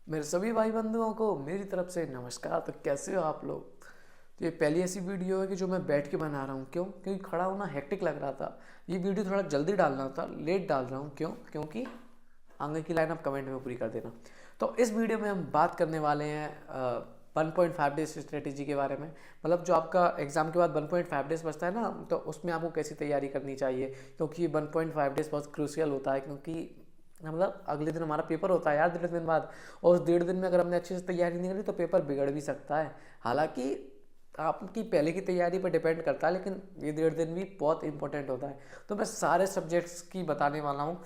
मेरे सभी भाई बंधुओं को मेरी तरफ से नमस्कार। तो कैसे हो आप लोग। तो ये पहली ऐसी वीडियो है कि जो मैं बैठ के बना रहा हूँ। क्यों? क्योंकि खड़ा होना हेक्टिक लग रहा था। ये वीडियो थोड़ा जल्दी डालना था, लेट डाल रहा हूँ। क्यों? क्योंकि आगे की लाइन आप कमेंट में पूरी कर देना। तो इस वीडियो में हम बात करने वाले हैं 1.5 डेज स्ट्रेटेजी के बारे में। मतलब जो आपका एग्जाम के बाद 1.5 डेज बचता है ना, तो उसमें आपको कैसी तैयारी करनी चाहिए। क्योंकि ये 1.5 डेज बहुत क्रूशियल होता है, क्योंकि मतलब अगले दिन हमारा पेपर होता है यार, 1.5 दिन बाद। और उस 1.5 दिन में अगर हमने अच्छे से तैयारी नहीं करी तो पेपर बिगड़ भी सकता है। हालांकि आपकी पहले की तैयारी पर डिपेंड करता है, लेकिन ये 1.5 दिन भी बहुत इंपॉर्टेंट होता है। तो मैं सारे सब्जेक्ट्स की बताने वाला हूँ।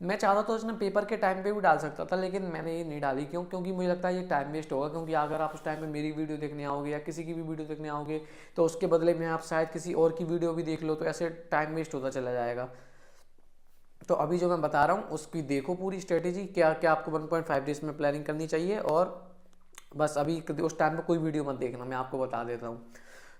मैं चाहता तो इसने पेपर के टाइम पे भी डाल सकता था, लेकिन मैंने ये नहीं डाली। क्यों? क्योंकि मुझे लगता है ये टाइम वेस्ट होगा। क्योंकि अगर आप उस टाइम पे मेरी वीडियो देखने आओगे या किसी की भी वीडियो देखने आओगे, तो उसके बदले में आप शायद किसी और की वीडियो भी देख लो, तो ऐसे टाइम वेस्ट होता चला जाएगा। तो अभी जो मैं बता रहा हूँ उसकी देखो पूरी स्ट्रेटेजी, क्या क्या आपको 1.5 डेज में प्लानिंग करनी चाहिए। और बस अभी उस टाइम पे कोई वीडियो मत देखना, मैं आपको बता देता हूँ।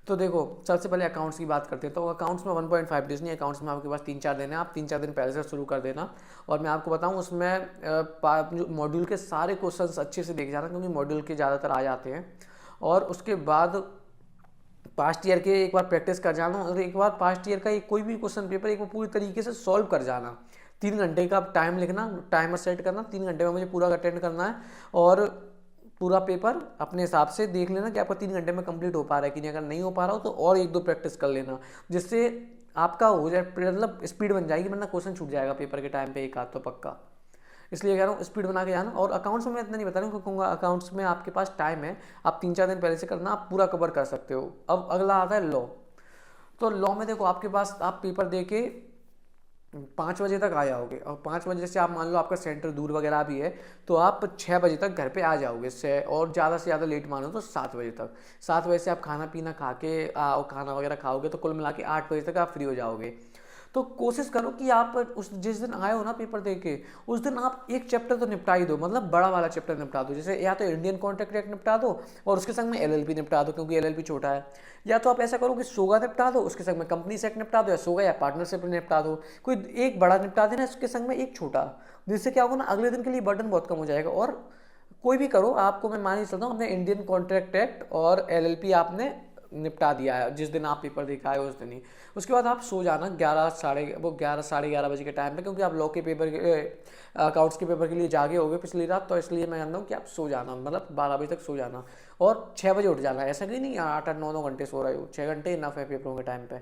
तो देखो, सबसे पहले अकाउंट्स की बात करते हैं। तो अकाउंट्स में 1.5 डेज नहीं, अकाउंट्स में आपके पास 3-4 दिन है। आप 3-4 दिन पहले से शुरू कर देना। और मैं आपको बताऊं, उसमें मॉड्यूल के सारे क्वेश्चंस अच्छे से देख जाना, क्योंकि मॉड्यूल के ज़्यादातर आ जाते हैं। और उसके बाद पास्ट ईयर के एक बार प्रैक्टिस कर जाना। और एक बार पास्ट ईयर का एक कोई भी क्वेश्चन पेपर एक बार पूरी तरीके से सॉल्व कर जाना। 3 घंटे का टाइम लिखना, टाइमर सेट करना, 3 घंटे में मुझे पूरा अटेंड करना है। और पूरा पेपर अपने हिसाब से देख लेना कि आपका 3 घंटे में कंप्लीट हो पा रहा है कि नहीं। अगर नहीं हो पा रहा हो तो और 1-2 प्रैक्टिस कर लेना, जिससे आपका हो जाए, मतलब स्पीड बन जाएगी। वरना क्वेश्चन छूट जाएगा पेपर के टाइम पे एक आध तो पक्का। इसलिए कह रहा हूँ स्पीड बना के जाना। और अकाउंट्स में मैं इतना नहीं बता रहा हूँ, क्योंकि अकाउंट्स में आपके पास टाइम है। आप 3-4 दिन पहले से करना, आप पूरा कवर कर सकते हो। अब अगला आता है लॉ। तो लॉ में देखो, आपके पास आप पेपर दे के 5 बजे तक आ जाओगे। और 5 बजे से आप मान लो आपका सेंटर दूर वगैरह भी है, तो आप 6 बजे तक घर पे आ जाओगे। से और ज़्यादा से ज़्यादा लेट मानो तो 7 बजे तक। 7 बजे से आप खाना पीना खा के और खाना वगैरह खाओगे, तो कुल मिला के 8 बजे तक आप फ्री हो जाओगे। तो कोशिश करो कि आप उस जिस दिन आए हो ना पेपर दे के, उस दिन आप एक चैप्टर तो निपटा ही दो। मतलब बड़ा वाला चैप्टर निपटा दो। जैसे या तो इंडियन कॉन्ट्रैक्ट एक्ट निपटा दो, और उसके संग में एलएलपी निपटा दो, क्योंकि एलएलपी छोटा है। या तो आप ऐसा करो कि सोगा निपटा दो, उसके संग में कंपनी एक्ट निपटा दो, या सोगा या पार्टनरशिप निपटा दो। कोई एक बड़ा निपटा देना, उसके संग में एक छोटा। जिससे क्या होगा ना, अगले दिन के लिए बर्डन बहुत कम हो जाएगा। और कोई भी करो, आपको मैं मान ही चलता हूँ, अपने इंडियन कॉन्ट्रैक्ट एक्ट और एलएलपी आपने निपटा दिया है जिस दिन आप पेपर देकर आए उस दिन ही। उसके बाद आप सो जाना 11 साढ़े 11 बजे के टाइम पे, क्योंकि आप लॉ के पेपर अकाउंट्स के पेपर के लिए जागे होगे पिछली रात। तो इसलिए मैं जानता हूँ कि आप सो जाना, मतलब 12 बजे तक सो जाना। और 6 बजे उठ जाना। ऐसा कि नहीं 8-8 9-9 घंटे सो रहे हो, 6 घंटे इनफ है पेपरों के टाइम पे।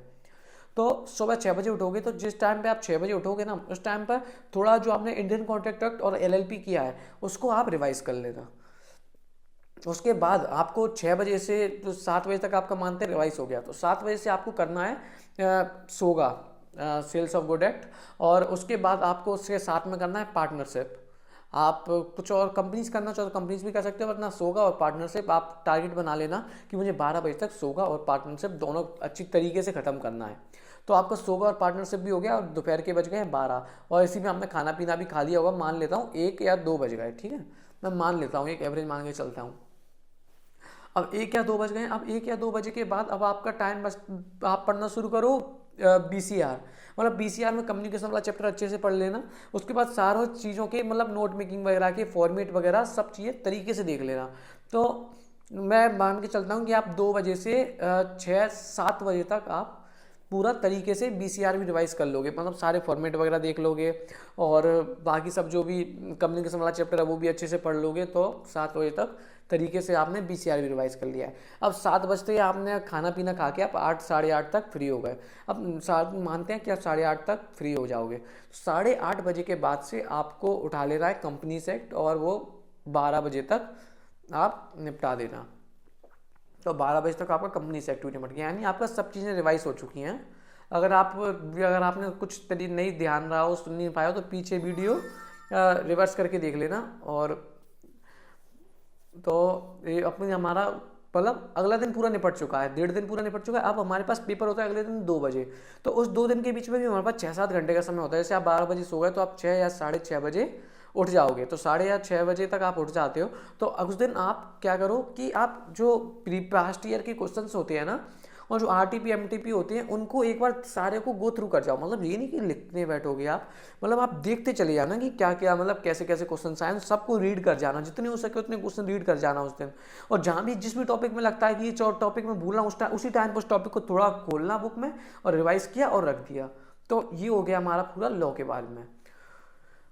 तो सुबह 6 बजे उठोगे, तो जिस टाइम पे आप 6 बजे उठोगे ना, उस टाइम पर थोड़ा जो आपने इंडियन कॉन्ट्रैक्ट एक्ट और एलएलपी किया है उसको आप रिवाइज कर लेना। उसके बाद आपको 6 बजे से तो 7 बजे तक आपका मानते रिवाइज हो गया, तो 7 बजे से आपको करना है सोगा, सेल्स ऑफ गुड एक्ट। और उसके बाद आपको उसके साथ में करना है पार्टनरशिप। आप कुछ और कंपनीज करना चाहो तो कंपनीज भी कर सकते हो, वरना सोगा और पार्टनरशिप आप टारगेट बना लेना कि मुझे 12 बजे तक सोगा और पार्टनरशिप दोनों अच्छी तरीके से ख़त्म करना है। तो आपका सोगा और पार्टनरशिप भी हो गया, और दोपहर के बज गए 12। और इसी में आपने खाना पीना भी खा लिया होगा, मान लेता हूँ 1 या 2 बज गए, ठीक है। मैं मान लेता हूँ, एक एवरेज मान के चलता हूँ। अब 1 या 2 बज गए। अब 1 या 2 बजे के बाद अब आपका टाइम बस, आप पढ़ना शुरू करो बीसीआर। मतलब बीसीआर में कम्युनिकेशन वाला चैप्टर अच्छे से पढ़ लेना। उसके बाद सारों चीज़ों के मतलब नोट मेकिंग वगैरह के फॉर्मेट वगैरह सब चीज़ें तरीके से देख लेना। तो मैं मान के चलता हूँ कि आप 2 बजे से 6-7 बजे तक आप पूरा तरीके से बीसीआर भी रिवाइज कर लोगे। मतलब सारे फॉर्मेट वगैरह देख लोगे, और बाकी सब जो भी कम्युनिकेशन वाला चैप्टर है वो भी अच्छे से पढ़ लोगे। तो 7 बजे तक तरीके से आपने बीसीआर भी रिवाइज कर लिया है। अब 7 बजते ही आपने खाना पीना खा के आप 8-8:30 तक फ्री हो गए। अब मानते हैं कि आप 8:30 तक फ्री हो जाओगे। 8:30 बजे के बाद से आपको उठा लेना है कंपनी एक्ट, और वो 12 बजे तक आप निपटा देना। तो 12 बजे तक आपका कंपनी से एक्टिविटी निपट गया, यानी आपका सब चीज़ें रिवाइज हो चुकी हैं। अगर आपने कुछ तरी नहीं ध्यान रहा हो, सुन नहीं पाया हो, तो पीछे वीडियो रिवर्स करके देख लेना। और तो ये अपने हमारा मतलब अगला दिन पूरा निपट चुका है, 1.5 दिन पूरा निपट चुका है। अब हमारे पास पेपर होता है अगले दिन 2 बजे। तो उस 2 दिन के बीच में भी हमारे पास 6-7 घंटे का समय होता है। जैसे आप 12 बजे सो गए, तो आप 6 या 6:30 बजे उठ जाओगे। तो 6:30 या 6 बजे तक आप उठ जाते हो। तो उस दिन आप क्या करो कि आप जो प्री पास्ट ईयर के क्वेश्चंस होते हैं ना, और जो आरटीपी एमटीपी होते हैं उनको एक बार सारे को गो थ्रू कर जाओ। मतलब ये नहीं कि लिखने बैठोगे आप, मतलब आप देखते चले जाना कि क्या क्या, मतलब कैसे कैसे क्वेश्चन आए, सबको रीड कर जाना, जितने हो सके उतने क्वेश्चन रीड कर जाना उस दिन। और जहाँ भी जिस भी टॉपिक में लगता है कि ये टॉपिक में भूल रहा हूँ, उसी टाइम पर उस टॉपिक को थोड़ा खोलना बुक में और रिवाइज किया और रख दिया। तो ये हो गया हमारा पूरा लॉ के बारे में।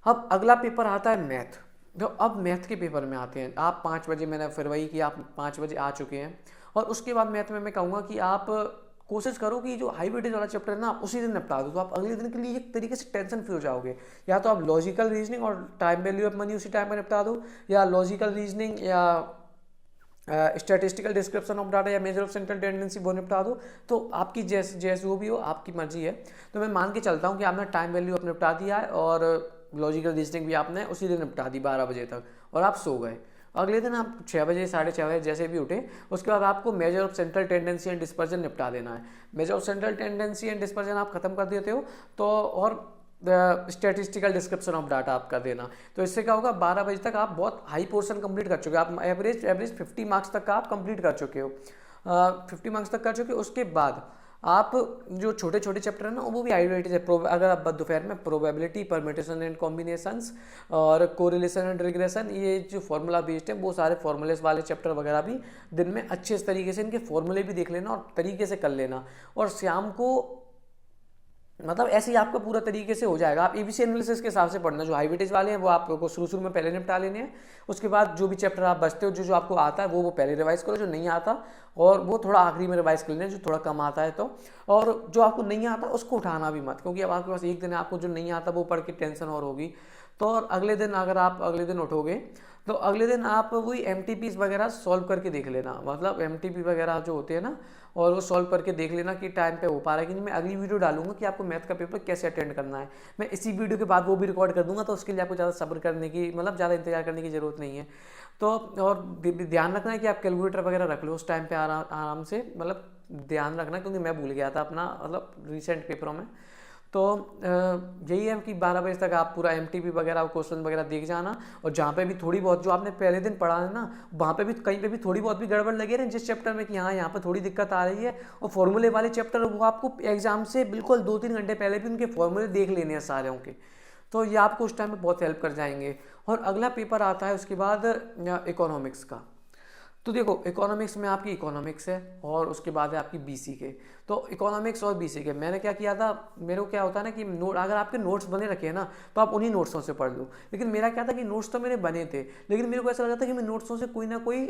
अब अगला पेपर आता है मैथ। जो अब मैथ के पेपर में आते हैं, आप 5 बजे, मैंने फिर वही कि आप 5 बजे आ चुके हैं, और उसके बाद मैथ में मैं कहूँगा कि आप कोशिश करो कि जो हाई वेटेज वाला चैप्टर है ना, आप उसी दिन निपटा दो, तो आप अगले दिन के लिए एक तरीके से टेंशन फ्री हो जाओगे। या तो आप लॉजिकल रीजनिंग और टाइम वैल्यू ऑफ मनी उसी टाइम में निपटा दो, या लॉजिकल रीजनिंग या स्टैटिस्टिकल डिस्क्रिप्शन ऑफ डाटा या मेजर ऑफ सेंट्रल टेंडेंसी वो निपटा दो। तो आपकी जैसे जैसे वो भी हो, आपकी मर्जी है। तो मैं मान के चलता हूँ कि आपने टाइम वैल्यू अपने निपटा दिया है और लॉजिकल रीजनिंग भी आपने उसी दिन निपटा दी 12 बजे तक, और आप सो गए। अगले दिन आप 6 बजे 6:30 बजे जैसे भी उठे, उसके बाद आपको measure of central tendency and dispersion निपटा देना है। Measure of central tendency and dispersion आप खत्म कर देते हो तो, और स्टैटिस्टिकल डिस्क्रिप्शन ऑफ डाटा आप कर देना। तो इससे क्या होगा, 12 बजे तक आप बहुत हाई पोर्शन कंप्लीट कर चुके हो। आप एवरेज 50 मार्क्स तक का आप कंप्लीट कर चुके हो, 50 मार्क्स तक कर चुके हो। उसके बाद आप जो छोटे छोटे चैप्टर है ना, वो भी हाईलाइटेड है। अगर आप दोपहर में प्रोबेबिलिटी, परम्यूटेशन एंड कॉम्बिनेशंस और कोरिलेशन एंड रिग्रेशन, ये जो फॉर्मूला बेस्ड है, वो सारे फॉर्मूलेस वाले चैप्टर वगैरह भी दिन में अच्छे तरीके से इनके फॉर्मूले भी देख लेना और तरीके से कर लेना। और शाम को मतलब ऐसे ही आपका पूरा तरीके से हो जाएगा। आप एबीसी एनालिसिस के हिसाब से पढ़ना। जो हाई वेटेज वाले हैं वो आपको शुरू में पहले निपटा लेने हैं। उसके बाद जो भी चैप्टर आप बचते हो, जो आपको आता है वो पहले रिवाइज करो, जो नहीं आता और वो थोड़ा आखिरी में रिवाइज कर लेना, जो थोड़ा कम आता है तो। और जो आपको नहीं आता उसको उठाना भी मत, क्योंकि अब आपके पास एक दिन है, आपको जो नहीं आता वो पढ़ के टेंशन और होगी। तो और अगले दिन अगर आप अगले दिन उठोगे तो अगले दिन आप वही एमटीपीज वगैरह सॉल्व करके देख लेना। मतलब एमटीपी वगैरह जो होते हैं ना, और वो सॉल्व करके देख लेना कि टाइम पे हो पा रहा है कि नहीं। मैं अगली वीडियो डालूंगा कि आपको मैथ का पेपर कैसे अटेंड करना है। मैं इसी वीडियो के बाद वो भी रिकॉर्ड कर दूंगा, तो उसके लिए आपको ज़्यादा सब्र करने की, मतलब ज़्यादा इंतजार करने की ज़रूरत नहीं है। तो और ध्यान रखना है कि आप कैलकुलेटर वगैरह रख लो उस टाइम पे आराम से, मतलब ध्यान रखना, क्योंकि मैं भूल गया था अपना, मतलब रिसेंट पेपरों में। तो यही है कि 12 बजे तक आप पूरा एमटीपी वगैरह क्वेश्चन वगैरह देख जाना। और जहाँ पे भी थोड़ी बहुत जो आपने पहले दिन पढ़ा है ना, वहाँ पे भी कहीं पे भी थोड़ी बहुत भी गड़बड़ लगे रहे जिस चैप्टर में कि हाँ यहाँ पे थोड़ी दिक्कत आ रही है, और फॉर्मूले वाले चैप्टर वो आपको एग्जाम से बिल्कुल 2-3 घंटे पहले भी उनके फॉर्मूले देख लेने हैं सारे के। तो ये आपको उस टाइम में बहुत हेल्प कर जाएंगे। और अगला पेपर आता है उसके बाद इकोनॉमिक्स का। तो देखो इकोनॉमिक्स में आपकी इकोनॉमिक्स है और उसके बाद है आपकी बीसी के। तो इकोनॉमिक्स और बीसी के मैंने क्या किया था, मेरे को क्या होता है ना कि नोट, अगर आपके नोट्स बने रखे हैं ना तो आप उन्हीं नोट्सों से पढ़ लो। लेकिन मेरा क्या था कि नोट्स तो मेरे बने थे, लेकिन मेरे को ऐसा लगा था कि मैं नोट्सों से कोई ना कोई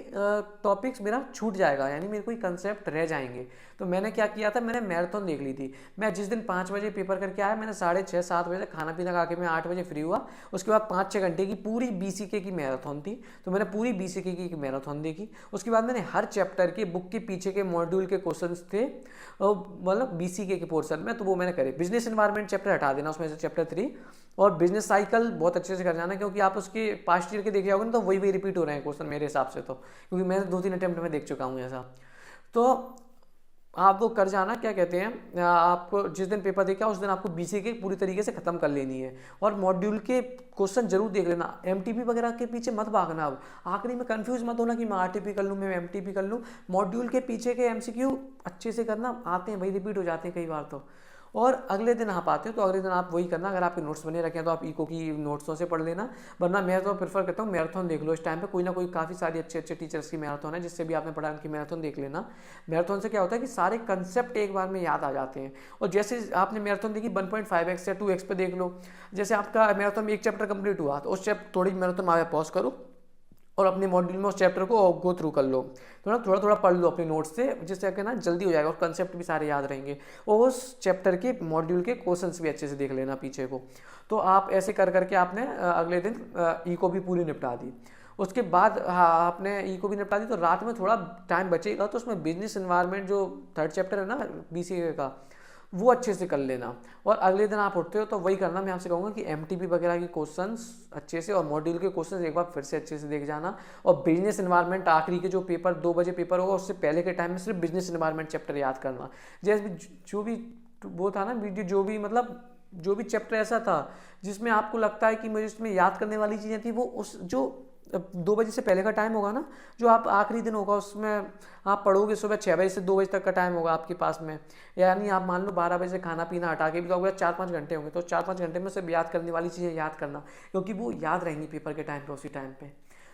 टॉपिक्स मेरा छूट जाएगा, यानी मेरे कोई कंसेप्ट रह जाएंगे। तो मैंने क्या किया था, मैंने मैराथन देख ली थी। मैं जिस दिन 5 बजे पेपर करके आया, मैंने 6:30-7 बजे खाना पीना खा के मैं 8 बजे फ्री हुआ। उसके बाद 5-6 घंटे की पूरी बीसीके की मैराथन थी, तो मैंने पूरी बीसीके की मैराथन देखी। उसके बाद मैंने हर चैप्टर के बुक के पीछे के मॉड्यूल के क्वेश्चंस थे, मतलब बीसीके के पोर्शन में, तो वो मैंने करे। बिजनेस एनवायरनमेंट चैप्टर हटा देना उसमें से, चैप्टर 3, और बिजनेस साइकिल बहुत अच्छे से कर जाना, क्योंकि आप उसके पास्ट ईयर के देखे होंगे ना, तो वही रिपीट हो रहे हैं क्वेश्चन मेरे हिसाब से, तो क्योंकि मैंने 2-3 अटेम्प्ट में देख चुका हूँ ऐसा। तो आप वो कर जाना, क्या कहते हैं, आपको जिस दिन पेपर देखा उस दिन आपको बीसीके पूरी तरीके से खत्म कर लेनी है। और मॉड्यूल के क्वेश्चन जरूर देख लेना, एमटीपी वगैरह के पीछे मत भागना। अब आखिरी में कंफ्यूज मत होना कि मैं आरटीपी कर लूँ, मैं एमटीपी कर लूँ। मॉड्यूल के पीछे के एमसीक्यू अच्छे से करना, आते हैं वही रिपीट हो जाते हैं कई बार तो। और अगले दिन आप आते हो तो अगले दिन आप वही करना। अगर आपके नोट्स बने रखे हैं तो आप इको की नोट्सों से पढ़ लेना, वरना मैं तो प्रेफर करता हूँ मैराथन देख लो। इस टाइम पे कोई ना कोई काफ़ी सारी अच्छे अच्छे टीचर्स की मैराथन है, जिससे भी आपने पढ़ा उनकी मैराथन देख लेना। मैराथन से क्या होता है कि सारे कंसेप्ट एक बार में याद आ जाते हैं। और जैसे आपने मैराथन देखी 1.5x या 2x पे देख लो। जैसे आपका मैराथन में एक चैप्टर कंप्लीट हुआ तो उस चैप्टर थोड़ी मैराथन में पॉज करो और अपने मॉड्यूल में उस चैप्टर को गो थ्रू कर लो, थोड़ा थोड़ा थोड़ा पढ़ लो अपने नोट्स से, जिससे कि ना जल्दी हो जाएगा और कंसेप्ट भी सारे याद रहेंगे। और उस चैप्टर के मॉड्यूल के क्वेश्चंस भी अच्छे से देख लेना पीछे को। तो आप ऐसे कर करके आपने अगले दिन इको भी पूरी निपटा दी। उसके बाद आपने इको भी निपटा दी, तो रात में थोड़ा टाइम बचेगा तो उसमें बिजनेस एनवायरनमेंट जो 3rd चैप्टर है ना बीसीए का, वो अच्छे से कर लेना। और अगले दिन आप उठते हो तो वही करना। मैं आपसे कहूँगा कि एमटीपी वगैरह के क्वेश्चंस अच्छे से और मॉड्यूल के क्वेश्चंस एक बार फिर से अच्छे से देख जाना। और बिजनेस एनवायरनमेंट आखिरी के जो पेपर 2 बजे पेपर होगा उससे पहले के टाइम में सिर्फ बिजनेस एनवायरनमेंट चैप्टर याद करना। जैसे जो भी वो था ना वीडियो, जो भी मतलब जो भी चैप्टर ऐसा था जिसमें आपको लगता है कि मुझे इसमें याद करने वाली चीज़ें थी, वो उस जो 2 बजे से पहले का टाइम होगा ना, जो आप आखिरी दिन होगा उसमें आप पढ़ोगे, सुबह 6 बजे से 2 बजे तक का टाइम होगा आपके पास में, यानी आप मान लो 12 बजे से खाना पीना हटा के भी तो 4-5 घंटे होंगे, तो 4-5 घंटे में सिर्फ याद करने वाली चीज़ें याद करना, क्योंकि वो याद रहेंगी पेपर के टाइम पे उसी टाइम पे।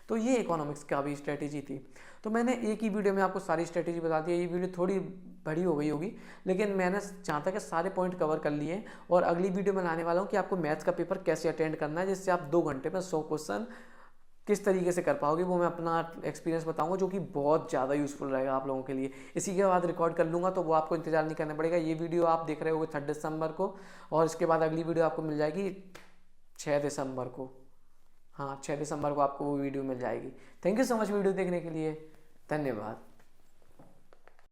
तो ये इकोनॉमिक्स का भी स्ट्रेटेजी थी। तो मैंने एक ही वीडियो में आपको सारी स्ट्रेटेजी बता दी है। ये वीडियो थोड़ी बड़ी हो गई होगी, लेकिन मैंने जहाँ तक सारे पॉइंट कवर कर लिए, और अगली वीडियो में लाने वाला हूँ कि आपको मैथ्स का पेपर कैसे अटेंड करना है, जिससे आप 2 घंटे में 100 क्वेश्चन किस तरीके से कर पाओगे, वो मैं अपना एक्सपीरियंस बताऊंगा, जो कि बहुत ज़्यादा यूज़फुल रहेगा आप लोगों के लिए। इसी के बाद रिकॉर्ड कर लूँगा, तो वो आपको इंतजार नहीं करना पड़ेगा। ये वीडियो आप देख रहे होगे 3 दिसंबर को, और इसके बाद अगली वीडियो आपको मिल जाएगी 6 दिसंबर को। हाँ, 6 दिसंबर को आपको वो वीडियो मिल जाएगी। Thank you so much video देखने के लिए, धन्यवाद।